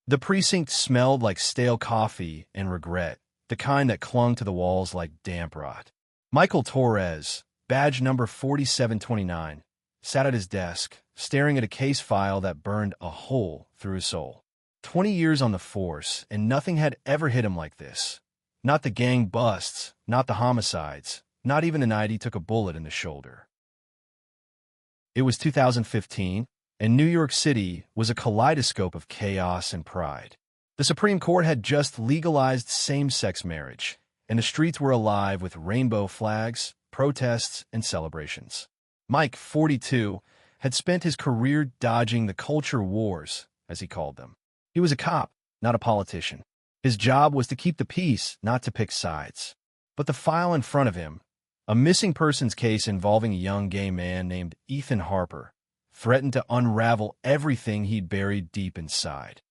The precinct smelled like stale coffee and regret, the kind that clung to the walls like damp rot. Michael Torres, badge number 4729, sat at his desk, staring at a case file that burned a hole through his soul. 20 years on the force, and nothing had ever hit him like this. Not the gang busts, not the homicides, not even the night he took a bullet in the shoulder. It was 2015, and New York City was a kaleidoscope of chaos and pride. The Supreme Court had just legalized same-sex marriage, and the streets were alive with rainbow flags, protests, and celebrations. Mike, 42, had spent his career dodging the culture wars, as he called them. He was a cop, not a politician. His job was to keep the peace, not to pick sides. But the file in front of him, a missing persons case involving a young gay man named Ethan Harper, threatened to unravel everything he'd buried deep inside.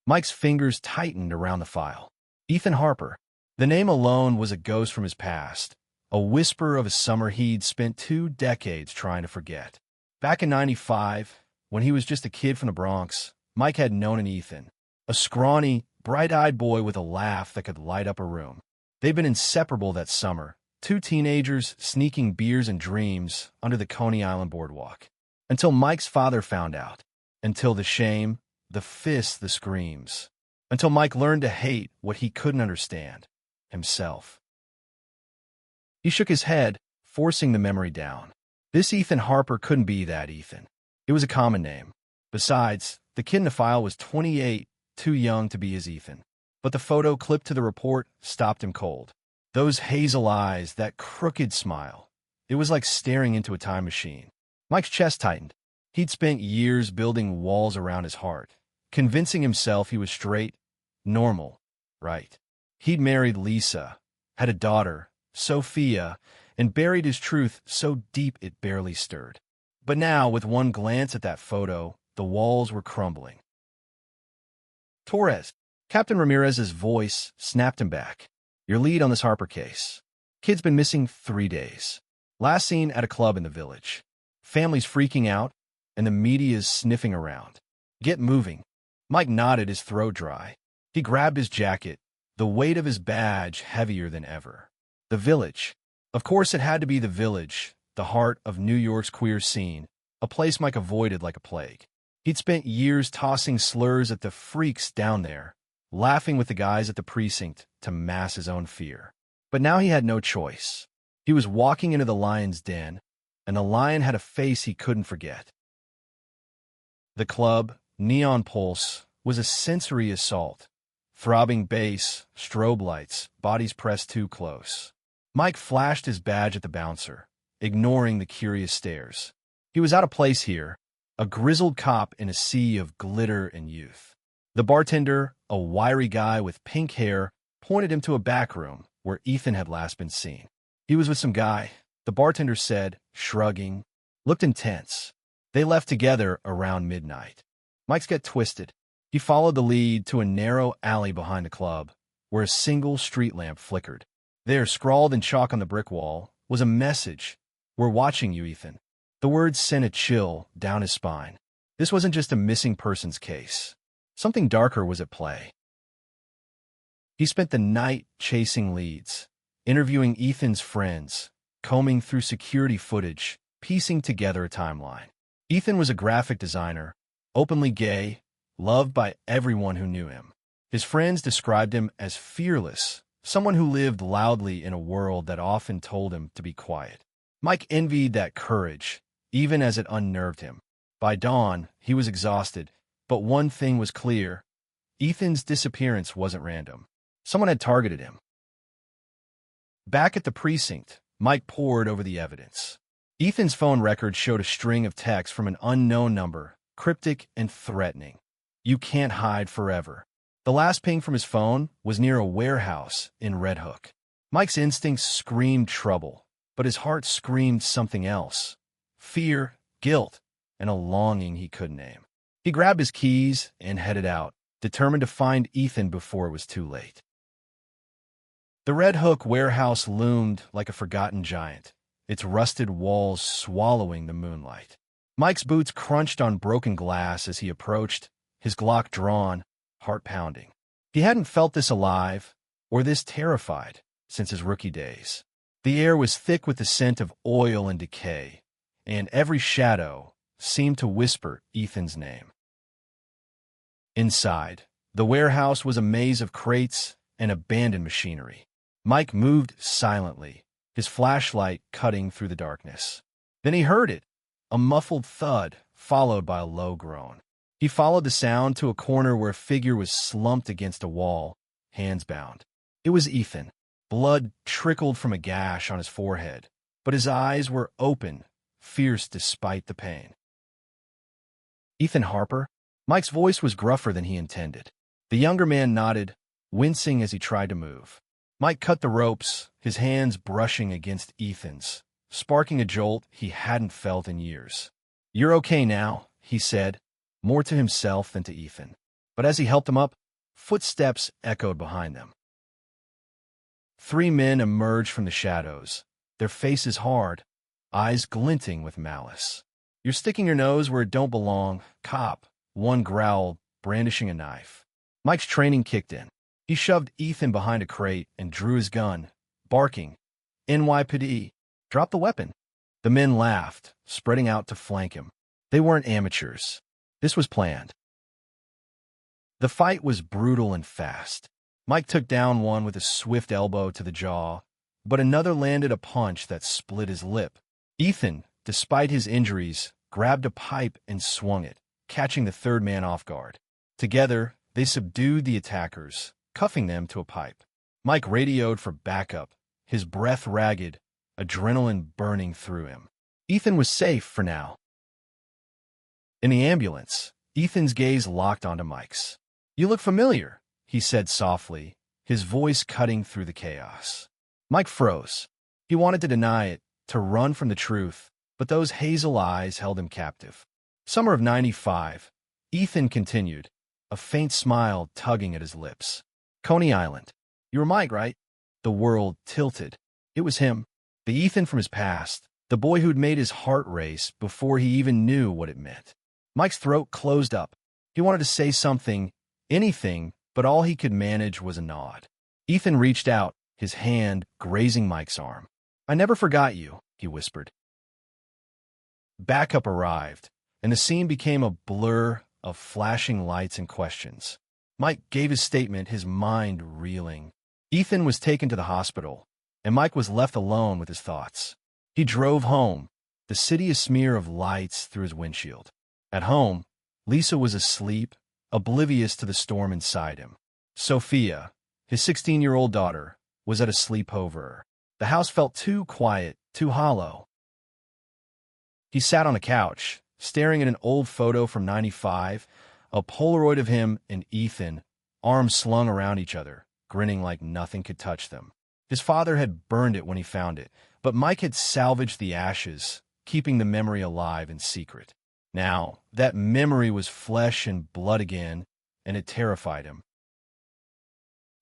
Mike's fingers tightened around the file. Ethan Harper. The name alone was a ghost from his past, a whisper of a summer he'd spent 2 decades trying to forget. Back in '95, when he was just a kid from the Bronx, Mike had known an Ethan, a scrawny, bright-eyed boy with a laugh that could light up a room. They'd been inseparable that summer, 2 teenagers sneaking beers and dreams under the Coney Island boardwalk. Until Mike's father found out. Until the shame, the fists, the screams. Until Mike learned to hate what he couldn't understand, himself. He shook his head, forcing the memory down. This Ethan Harper couldn't be that Ethan. It was a common name. Besides, the kid in the file was 28, too young to be his Ethan. But the photo clipped to the report stopped him cold. Those hazel eyes, that crooked smile. It was like staring into a time machine. Mike's chest tightened. He'd spent years building walls around his heart, convincing himself he was straight, normal, right. He'd married Lisa, had a daughter, Sophia, and buried his truth so deep it barely stirred. But now, with one glance at that photo, the walls were crumbling. Torres. Captain Ramirez's voice snapped him back. Your lead on this Harper case. Kid's been missing 3 days. Last seen at a club in the village. Family's freaking out, and the media's sniffing around. Get moving. Mike nodded, his throat dry. He grabbed his jacket, the weight of his badge heavier than ever. The village. Of course it had to be the village, the heart of New York's queer scene, a place Mike avoided like a plague. He'd spent years tossing slurs at the freaks down there, laughing with the guys at the precinct to mask his own fear. But now he had no choice. He was walking into the lion's den, and the lion had a face he couldn't forget. The club, Neon Pulse, was a sensory assault. Throbbing bass, strobe lights, bodies pressed too close. Mike flashed his badge at the bouncer, ignoring the curious stares. He was out of place here, a grizzled cop in a sea of glitter and youth. The bartender, a wiry guy with pink hair, pointed him to a back room where Ethan had last been seen. He was with some guy, the bartender said, shrugging, looked intense. They left together around midnight. Mike's got twisted. He followed the lead to a narrow alley behind the club, where a single street lamp flickered. There, scrawled in chalk on the brick wall, was a message. We're watching you, Ethan. The words sent a chill down his spine. This wasn't just a missing persons case. Something darker was at play. He spent the night chasing leads, interviewing Ethan's friends, combing through security footage, piecing together a timeline. Ethan was a graphic designer, openly gay, loved by everyone who knew him. His friends described him as fearless, someone who lived loudly in a world that often told him to be quiet. Mike envied that courage, even as it unnerved him. By dawn, he was exhausted, but one thing was clear. Ethan's disappearance wasn't random. Someone had targeted him. Back at the precinct, Mike pored over the evidence. Ethan's phone record showed a string of texts from an unknown number, cryptic and threatening. You can't hide forever. The last ping from his phone was near a warehouse in Red Hook. Mike's instincts screamed trouble, but his heart screamed something else. Fear, guilt, and a longing he couldn't name. He grabbed his keys and headed out, determined to find Ethan before it was too late. The Red Hook warehouse loomed like a forgotten giant, its rusted walls swallowing the moonlight. Mike's boots crunched on broken glass as he approached, his Glock drawn, heart pounding. He hadn't felt this alive or this terrified since his rookie days. The air was thick with the scent of oil and decay, and every shadow seemed to whisper Ethan's name. Inside, the warehouse was a maze of crates and abandoned machinery. Mike moved silently, his flashlight cutting through the darkness. Then he heard it, a muffled thud followed by a low groan. He followed the sound to a corner where a figure was slumped against a wall, hands bound. It was Ethan. Blood trickled from a gash on his forehead, but his eyes were open, fierce despite the pain. "Ethan Harper?" Mike's voice was gruffer than he intended. The younger man nodded, wincing as he tried to move. Mike cut the ropes, his hands brushing against Ethan's, sparking a jolt he hadn't felt in years. "You're okay now," he said, more to himself than to Ethan. But as he helped him up, footsteps echoed behind them. 3 men emerged from the shadows, their faces hard, eyes glinting with malice. "You're sticking your nose where it don't belong, cop," one growled, brandishing a knife. Mike's training kicked in. He shoved Ethan behind a crate and drew his gun, barking, "NYPD, drop the weapon." The men laughed, spreading out to flank him. They weren't amateurs. This was planned. The fight was brutal and fast. Mike took down one with a swift elbow to the jaw, but another landed a punch that split his lip. Ethan, despite his injuries, grabbed a pipe and swung it, catching the third man off guard. Together, they subdued the attackers, cuffing them to a pipe. Mike radioed for backup, his breath ragged, adrenaline burning through him. Ethan was safe for now. In the ambulance, Ethan's gaze locked onto Mike's. "You look familiar," he said softly, his voice cutting through the chaos. Mike froze. He wanted to deny it, to run from the truth, but those hazel eyes held him captive. "Summer of '95, Ethan continued, a faint smile tugging at his lips. "Coney Island. You were Mike, right?" The world tilted. It was him, the Ethan from his past, the boy who'd made his heart race before he even knew what it meant. Mike's throat closed up. He wanted to say something, anything, but all he could manage was a nod. Ethan reached out, his hand grazing Mike's arm. "I never forgot you," he whispered. Backup arrived, and the scene became a blur of flashing lights and questions. Mike gave his statement, his mind reeling. Ethan was taken to the hospital, and Mike was left alone with his thoughts. He drove home, the city a smear of lights through his windshield. At home, Lisa was asleep, oblivious to the storm inside him. Sophia, his 16-year-old daughter, was at a sleepover. The house felt too quiet, too hollow. He sat on a couch, staring at an old photo from '95, a Polaroid of him and Ethan, arms slung around each other, grinning like nothing could touch them. His father had burned it when he found it, but Mike had salvaged the ashes, keeping the memory alive in secret. Now, that memory was flesh and blood again, and it terrified him.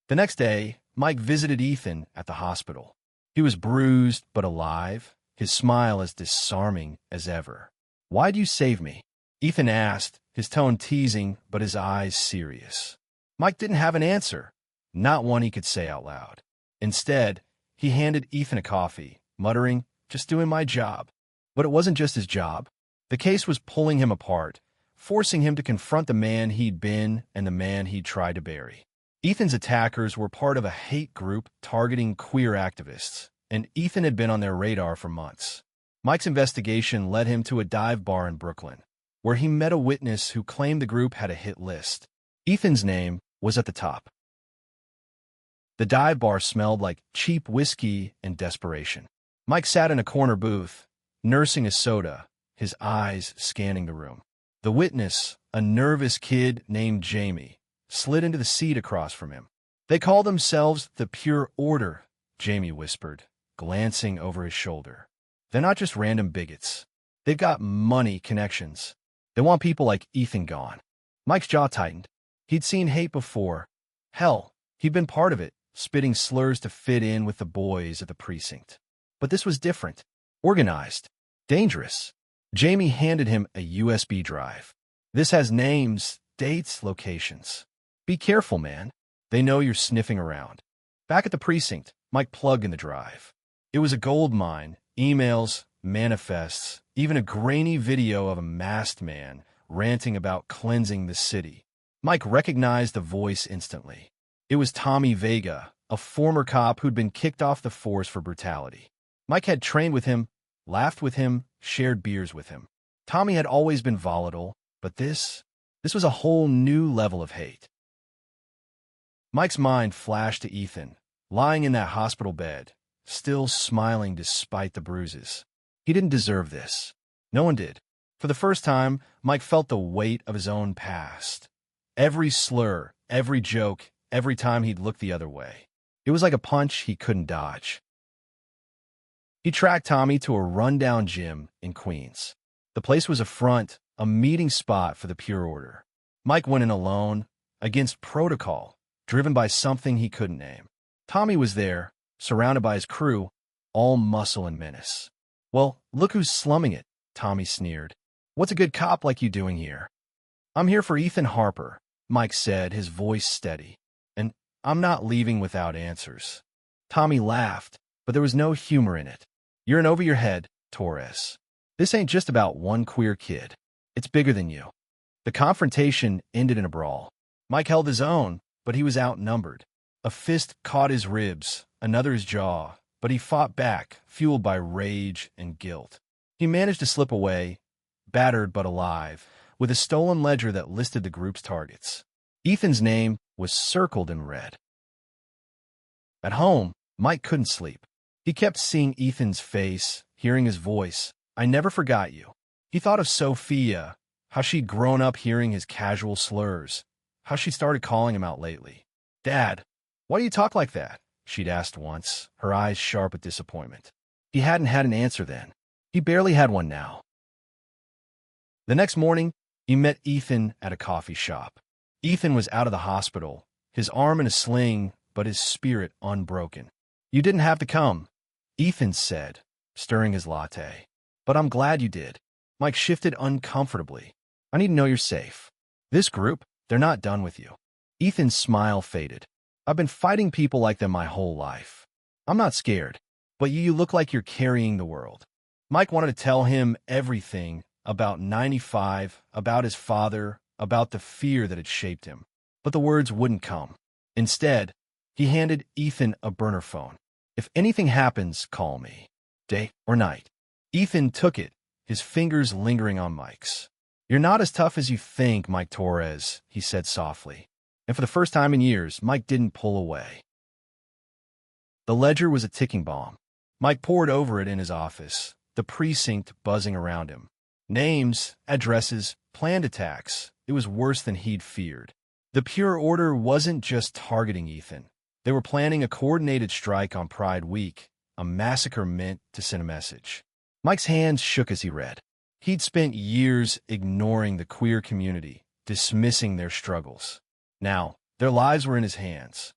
The next day, Mike visited Ethan at the hospital. He was bruised but alive, his smile as disarming as ever. "Why'd you save me?" Ethan asked, his tone teasing but his eyes serious. Mike didn't have an answer, not one he could say out loud. Instead, he handed Ethan a coffee, muttering, "Just doing my job." But it wasn't just his job. The case was pulling him apart, forcing him to confront the man he'd been and the man he'd tried to bury. Ethan's attackers were part of a hate group targeting queer activists, and Ethan had been on their radar for months. Mike's investigation led him to a dive bar in Brooklyn, where he met a witness who claimed the group had a hit list. Ethan's name was at the top. The dive bar smelled like cheap whiskey and desperation. Mike sat in a corner booth, nursing a soda, his eyes scanning the room. The witness, a nervous kid named Jamie, slid into the seat across from him. "They call themselves the Pure Order," Jamie whispered, glancing over his shoulder. "They're not just random bigots. They've got money connections. They want people like Ethan gone." Mike's jaw tightened. He'd seen hate before. Hell, he'd been part of it, spitting slurs to fit in with the boys at the precinct. But this was different. Organized. Dangerous. Jamie handed him a USB drive. "This has names, dates, locations. Be careful, man. They know you're sniffing around. Back at the precinct, Mike plugged in the drive. It was a gold mine. Emails, manifests, even a grainy video of a masked man ranting about cleansing the city. Mike recognized the voice instantly. It was Tommy Vega, a former cop who'd been kicked off the force for brutality. Mike had trained with him, laughed with him, shared beers with him. Tommy had always been volatile, but this was a whole new level of hate. Mike's mind flashed to Ethan, lying in that hospital bed, still smiling despite the bruises. He didn't deserve this. No one did. For the first time, Mike felt the weight of his own past. Every slur, every joke, every time he'd look the other way. It was like a punch he couldn't dodge. He tracked Tommy to a rundown gym in Queens. The place was a front, a meeting spot for the pure order. Mike went in alone, against protocol, driven by something he couldn't name. Tommy was there, surrounded by his crew, all muscle and menace. "Well, look who's slumming it," Tommy sneered. "What's a good cop like you doing here?" "I'm here for Ethan Harper," Mike said, his voice steady. "And I'm not leaving without answers." Tommy laughed, but there was no humor in it. "You're in over your head, Torres. This ain't just about one queer kid. It's bigger than you." The confrontation ended in a brawl. Mike held his own, but he was outnumbered. A fist caught his ribs, another his jaw, but he fought back, fueled by rage and guilt. He managed to slip away, battered but alive, with a stolen ledger that listed the group's targets. Ethan's name was circled in red. At home, Mike couldn't sleep. He kept seeing Ethan's face, hearing his voice. "I never forgot you." He thought of Sophia, how she'd grown up hearing his casual slurs, how she started calling him out lately. "Dad, why do you talk like that?" she'd asked once, her eyes sharp with disappointment. He hadn't had an answer then. He barely had one now. The next morning, he met Ethan at a coffee shop. Ethan was out of the hospital, his arm in a sling, but his spirit unbroken. "You didn't have to come," Ethan said, stirring his latte. "But I'm glad you did." Mike shifted uncomfortably. "I need to know you're safe. This group, they're not done with you." Ethan's smile faded. "I've been fighting people like them my whole life. I'm not scared, but you look like you're carrying the world." Mike wanted to tell him everything about 95, about his father, about the fear that had shaped him. But the words wouldn't come. Instead, he handed Ethan a burner phone. "If anything happens, call me. Day or night." Ethan took it, his fingers lingering on Mike's. "You're not as tough as you think, Mike Torres," he said softly. And for the first time in years, Mike didn't pull away. The ledger was a ticking bomb. Mike pored over it in his office, the precinct buzzing around him. Names, addresses, planned attacks. It was worse than he'd feared. The Pure Order wasn't just targeting Ethan. They were planning a coordinated strike on Pride Week, a massacre meant to send a message. Mike's hands shook as he read. He'd spent years ignoring the queer community, dismissing their struggles. Now, their lives were in his hands.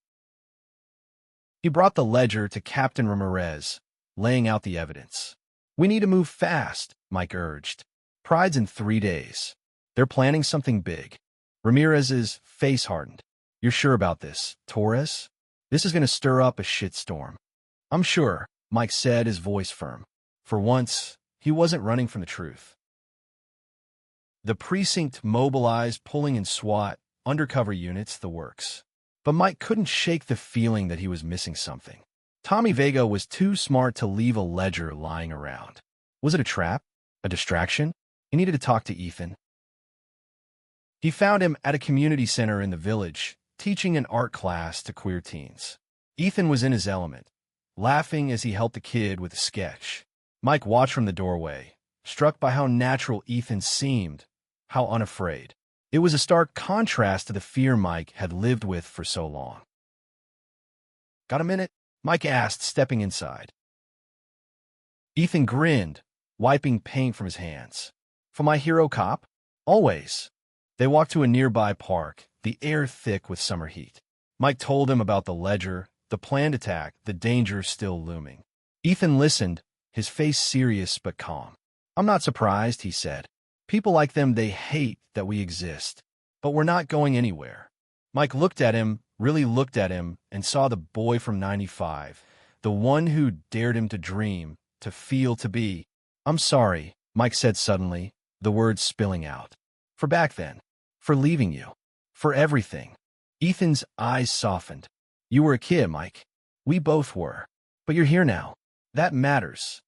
He brought the ledger to Captain Ramirez, laying out the evidence. "We need to move fast," Mike urged. "Pride's in 3 days. They're planning something big." Ramirez's face hardened. "You're sure about this, Torres? This is going to stir up a shitstorm." "I'm sure," Mike said, his voice firm. For once, he wasn't running from the truth. The precinct mobilized, pulling in SWAT, undercover units, the works. But Mike couldn't shake the feeling that he was missing something. Tommy Vega was too smart to leave a ledger lying around. Was it a trap? A distraction? He needed to talk to Ethan. He found him at a community center in the village, teaching an art class to queer teens. Ethan was in his element, laughing as he helped a kid with a sketch. Mike watched from the doorway, struck by how natural Ethan seemed, how unafraid. It was a stark contrast to the fear Mike had lived with for so long. "Got a minute?" Mike asked, stepping inside. Ethan grinned, wiping paint from his hands. "For my hero cop? Always." They walked to a nearby park, the air thick with summer heat. Mike told him about the ledger, the planned attack, the danger still looming. Ethan listened, his face serious but calm. "I'm not surprised," he said. "People like them, they hate that we exist. but we're not going anywhere. Mike looked at him, really looked at him, and saw the boy from 95, the one who dared him to dream, to feel, to be. I'm sorry, Mike said suddenly, the words spilling out. For back then. For leaving you. For everything. Ethan's eyes softened. You were a kid, Mike. We both were. But you're here now. That matters.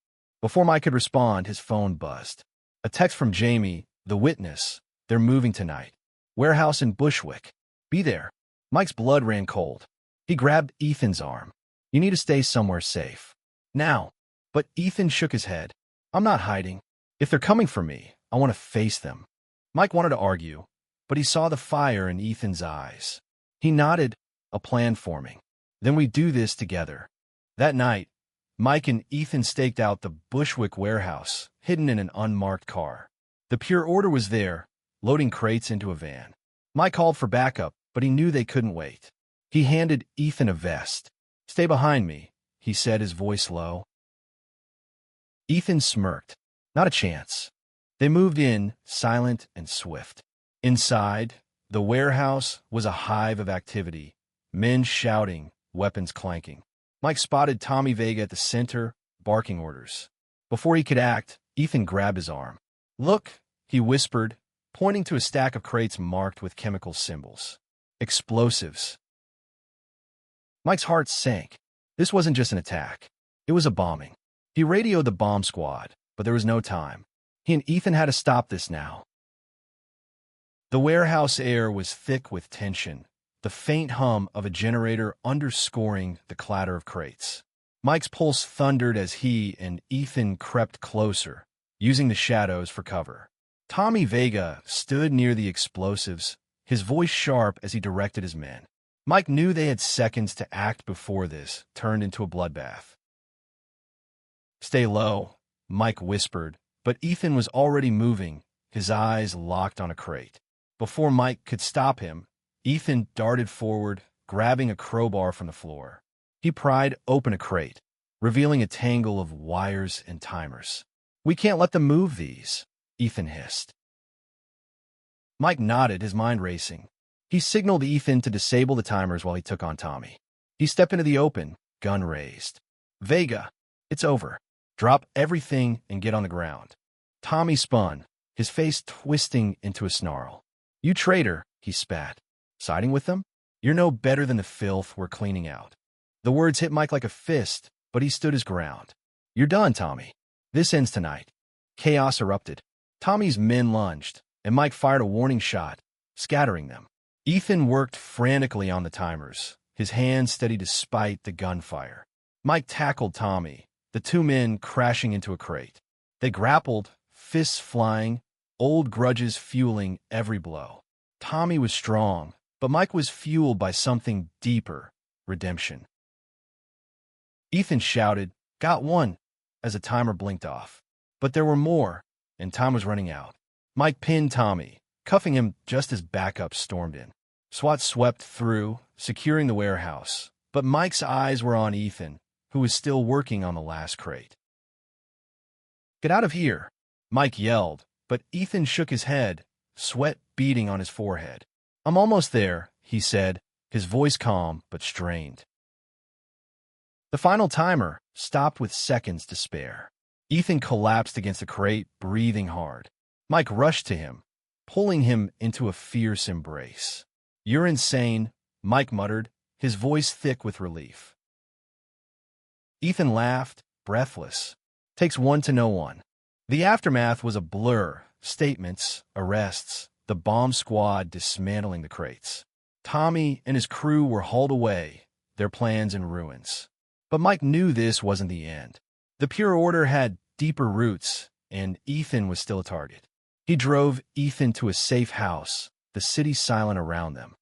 Before Mike could respond, his phone buzzed. A text from Jamie, the witness. They're moving tonight. Warehouse in Bushwick. Be there. Mike's blood ran cold. He grabbed Ethan's arm. You need to stay somewhere safe. Now. But Ethan shook his head. I'm not hiding. If they're coming for me, I want to face them. Mike wanted to argue, but he saw the fire in Ethan's eyes. He nodded, a plan forming. Then we do this together. That night, Mike and Ethan staked out the Bushwick warehouse, hidden in an unmarked car. The pure order was there, loading crates into a van. Mike called for backup, but he knew they couldn't wait. He handed Ethan a vest. Stay behind me, he said, his voice low. Ethan smirked. Not a chance. They moved in, silent and swift. Inside, the warehouse was a hive of activity. Men shouting, weapons clanking. Mike spotted Tommy Vega at the center, barking orders. Before he could act, Ethan grabbed his arm. Look, he whispered, pointing to a stack of crates marked with chemical symbols. Explosives. Mike's heart sank. This wasn't just an attack. It was a bombing. He radioed the bomb squad, but there was no time. He and Ethan had to stop this now. The warehouse air was thick with tension, the faint hum of a generator underscoring the clatter of crates. Mike's pulse thundered as he and Ethan crept closer, using the shadows for cover. Tommy Vega stood near the explosives, his voice sharp as he directed his men. Mike knew they had seconds to act before this turned into a bloodbath. Stay low, Mike whispered, but Ethan was already moving, his eyes locked on a crate. Before Mike could stop him, Ethan darted forward, grabbing a crowbar from the floor. He pried open a crate, revealing a tangle of wires and timers. We can't let them move these, Ethan hissed. Mike nodded, his mind racing. He signaled Ethan to disable the timers while he took on Tommy. He stepped into the open, gun raised. Vega, it's over. Drop everything and get on the ground. Tommy spun, his face twisting into a snarl. You traitor, he spat. Siding with them? You're no better than the filth we're cleaning out. The words hit Mike like a fist, but he stood his ground. You're done, Tommy. This ends tonight. Chaos erupted. Tommy's men lunged, and Mike fired a warning shot, scattering them. Ethan worked frantically on the timers, his hands steady despite the gunfire. Mike tackled Tommy, the two men crashing into a crate. They grappled, fists flying, old grudges fueling every blow. Tommy was strong, but Mike was fueled by something deeper, redemption. Ethan shouted, "Got one," as a timer blinked off. But there were more, and time was running out. Mike pinned Tommy, cuffing him just as backup stormed in. SWAT swept through, securing the warehouse, but Mike's eyes were on Ethan, who was still working on the last crate. Get out of here, Mike yelled, but Ethan shook his head, sweat beading on his forehead. I'm almost there, he said, his voice calm but strained. The final timer stopped with seconds to spare. Ethan collapsed against the crate, breathing hard. Mike rushed to him, pulling him into a fierce embrace. You're insane, Mike muttered, his voice thick with relief. Ethan laughed, breathless. Takes one to know one. The aftermath was a blur. Statements, arrests, the bomb squad dismantling the crates. Tommy and his crew were hauled away, their plans in ruins. But Mike knew this wasn't the end. The pure order had deeper roots, and Ethan was still a target. He drove Ethan to a safe house, the city silent around them.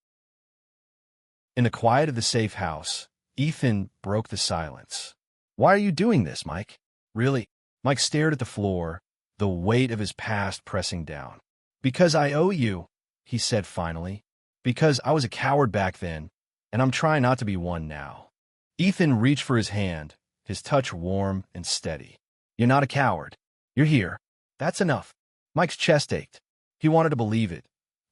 In the quiet of the safe house, Ethan broke the silence. Why are you doing this, Mike? Really? Mike stared at the floor, the weight of his past pressing down. Because I owe you, he said finally. Because I was a coward back then, and I'm trying not to be one now. Ethan reached for his hand, his touch warm and steady. You're not a coward. You're here. That's enough. Mike's chest ached. He wanted to believe it,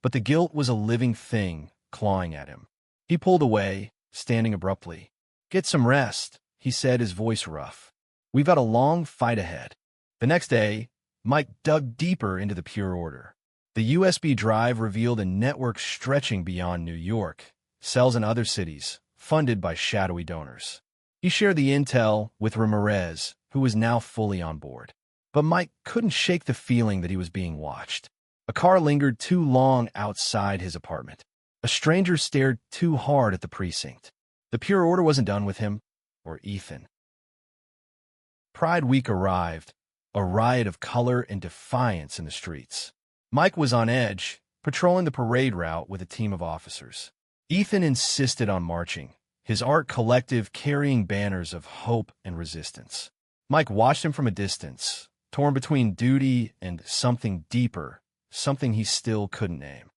but the guilt was a living thing clawing at him. He pulled away, standing abruptly. "Get some rest," he said, his voice rough. "We've got a long fight ahead." The next day, Mike dug deeper into the Pure Order. The USB drive revealed a network stretching beyond New York, cells in other cities, funded by shadowy donors. He shared the intel with Ramirez, who was now fully on board. But Mike couldn't shake the feeling that he was being watched. A car lingered too long outside his apartment. A stranger stared too hard at the precinct. The Pure Order wasn't done with him, or Ethan. Pride Week arrived, a riot of color and defiance in the streets. Mike was on edge, patrolling the parade route with a team of officers. Ethan insisted on marching, his art collective carrying banners of hope and resistance. Mike watched him from a distance, torn between duty and something deeper, something he still couldn't name.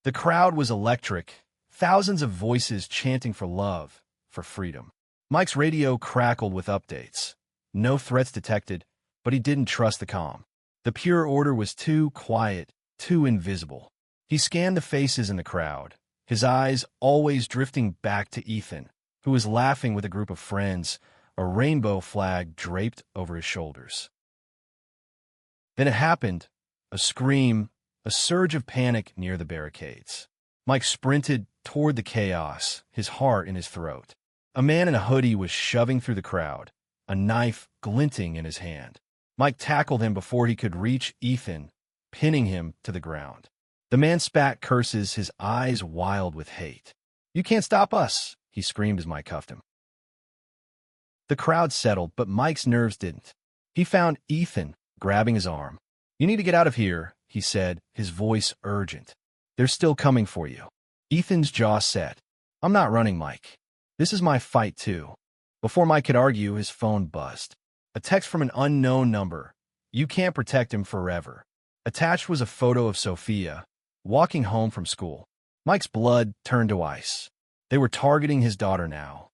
The crowd was electric, thousands of voices chanting for love, for freedom. Mike's radio crackled with updates. No threats detected, but he didn't trust the calm. The Pure Order was too quiet, too invisible. He scanned the faces in the crowd, his eyes always drifting back to Ethan, who was laughing with a group of friends, a rainbow flag draped over his shoulders. Then it happened, a scream, a surge of panic near the barricades. Mike sprinted toward the chaos, his heart in his throat. A man in a hoodie was shoving through the crowd, a knife glinting in his hand. Mike tackled him before he could reach Ethan, pinning him to the ground. The man spat curses, his eyes wild with hate. "You can't stop us," he screamed as Mike cuffed him. The crowd settled, but Mike's nerves didn't. He found Ethan, grabbing his arm. "You need to get out of here," he said, his voice urgent. "They're still coming for you." Ethan's jaw set. "I'm not running, Mike. This is my fight, too." Before Mike could argue, his phone buzzed. A text from an unknown number. "You can't protect him forever." Attached was a photo of Sophia, walking home from school. Mike's blood turned to ice. They were targeting his daughter now.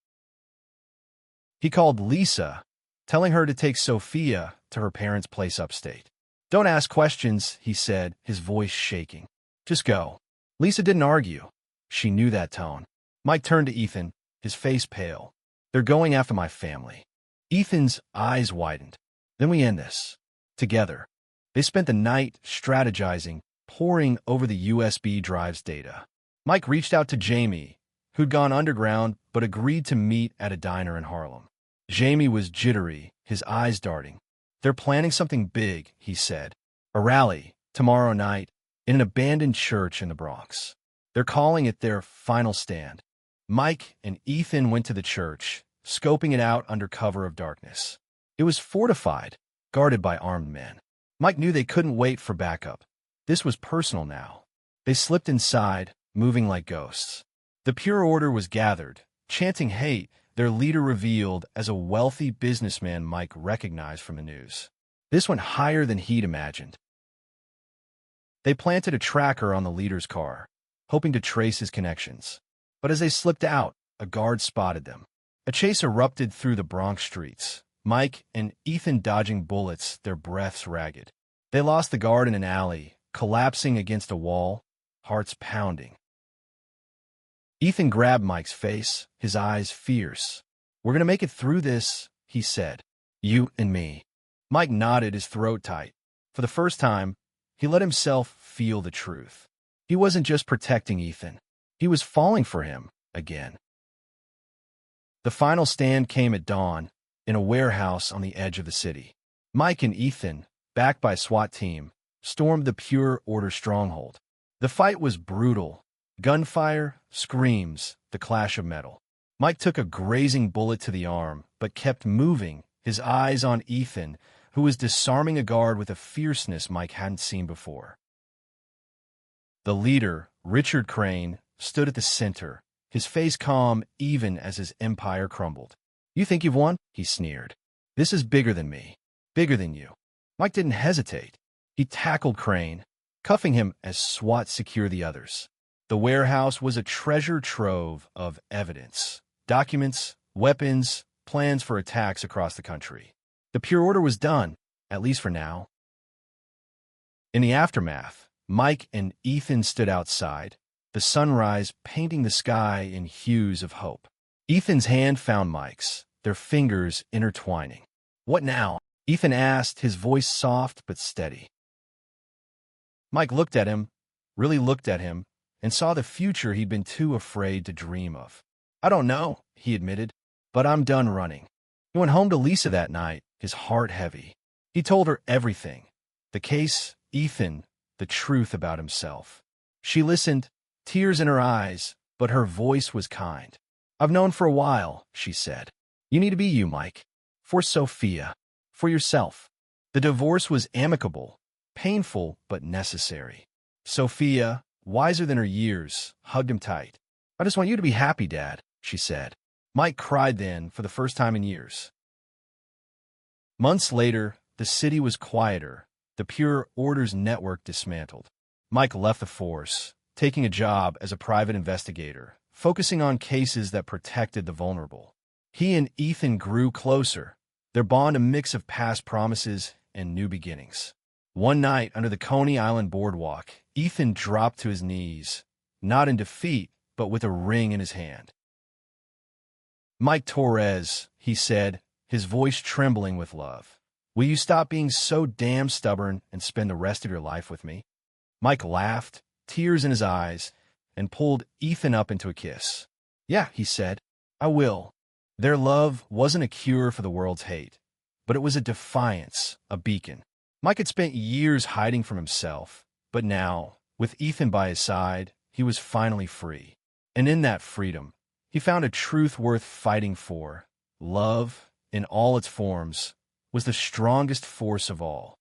He called Lisa, telling her to take Sophia to her parents' place upstate. "Don't ask questions," he said, his voice shaking. "Just go." Lisa didn't argue. She knew that tone. Mike turned to Ethan, his face pale. "They're going after my family." Ethan's eyes widened. "Then we end this. Together." They spent the night strategizing, poring over the USB drive's data. Mike reached out to Jamie, who'd gone underground but agreed to meet at a diner in Harlem. Jamie was jittery, his eyes darting. "They're planning something big," he said. "A rally, tomorrow night, in an abandoned church in the Bronx. They're calling it their final stand." Mike and Ethan went to the church, scoping it out under cover of darkness. It was fortified, guarded by armed men. Mike knew they couldn't wait for backup. This was personal now. They slipped inside, moving like ghosts. The Pure Order was gathered, chanting hate, their leader revealed as a wealthy businessman Mike recognized from the news. This went higher than he'd imagined. They planted a tracker on the leader's car, hoping to trace his connections. But as they slipped out, a guard spotted them. A chase erupted through the Bronx streets, Mike and Ethan dodging bullets, their breaths ragged. They lost the guard in an alley, collapsing against a wall, hearts pounding. Ethan grabbed Mike's face, his eyes fierce. "We're going to make it through this," he said. "You and me." Mike nodded, his throat tight. For the first time, he let himself feel the truth. He wasn't just protecting Ethan. He was falling for him again. The final stand came at dawn, in a warehouse on the edge of the city. Mike and Ethan, backed by a SWAT team, stormed the Pure Order stronghold. The fight was brutal. Gunfire, screams, the clash of metal. Mike took a grazing bullet to the arm, but kept moving, his eyes on Ethan, who was disarming a guard with a fierceness Mike hadn't seen before. The leader, Richard Crane, stood at the center, his face calm even as his empire crumbled. "You think you've won?" he sneered. "This is bigger than me, bigger than you." Mike didn't hesitate. He tackled Crane, cuffing him as SWAT secured the others. The warehouse was a treasure trove of evidence, documents, weapons, plans for attacks across the country. The Pure Order was done, at least for now. In the aftermath, Mike and Ethan stood outside, the sunrise painting the sky in hues of hope. Ethan's hand found Mike's, their fingers intertwining. "What now?" Ethan asked, his voice soft but steady. Mike looked at him, really looked at him, and saw the future he'd been too afraid to dream of. "I don't know," he admitted, "but I'm done running." He went home to Lisa that night, his heart heavy. He told her everything. The case, Ethan, the truth about himself. She listened, tears in her eyes, but her voice was kind. "I've known for a while," she said. "You need to be you, Mike. For Sophia. For yourself." The divorce was amicable, painful but necessary. Sophia, wiser than her years, hugged him tight. "I just want you to be happy, Dad," she said. Mike cried then for the first time in years. Months later, the city was quieter, the Pure Orders network dismantled. Mike left the force, taking a job as a private investigator, focusing on cases that protected the vulnerable. He and Ethan grew closer, their bond a mix of past promises and new beginnings. One night under the Coney Island boardwalk, Ethan dropped to his knees, not in defeat, but with a ring in his hand. "Mike Torres," he said, his voice trembling with love, "will you stop being so damn stubborn and spend the rest of your life with me?" Mike laughed, tears in his eyes, and pulled Ethan up into a kiss. "Yeah," he said, "I will." Their love wasn't a cure for the world's hate, but it was a defiance, a beacon. Mike had spent years hiding from himself, but now, with Ethan by his side, he was finally free. And in that freedom, he found a truth worth fighting for. Love, in all its forms, was the strongest force of all.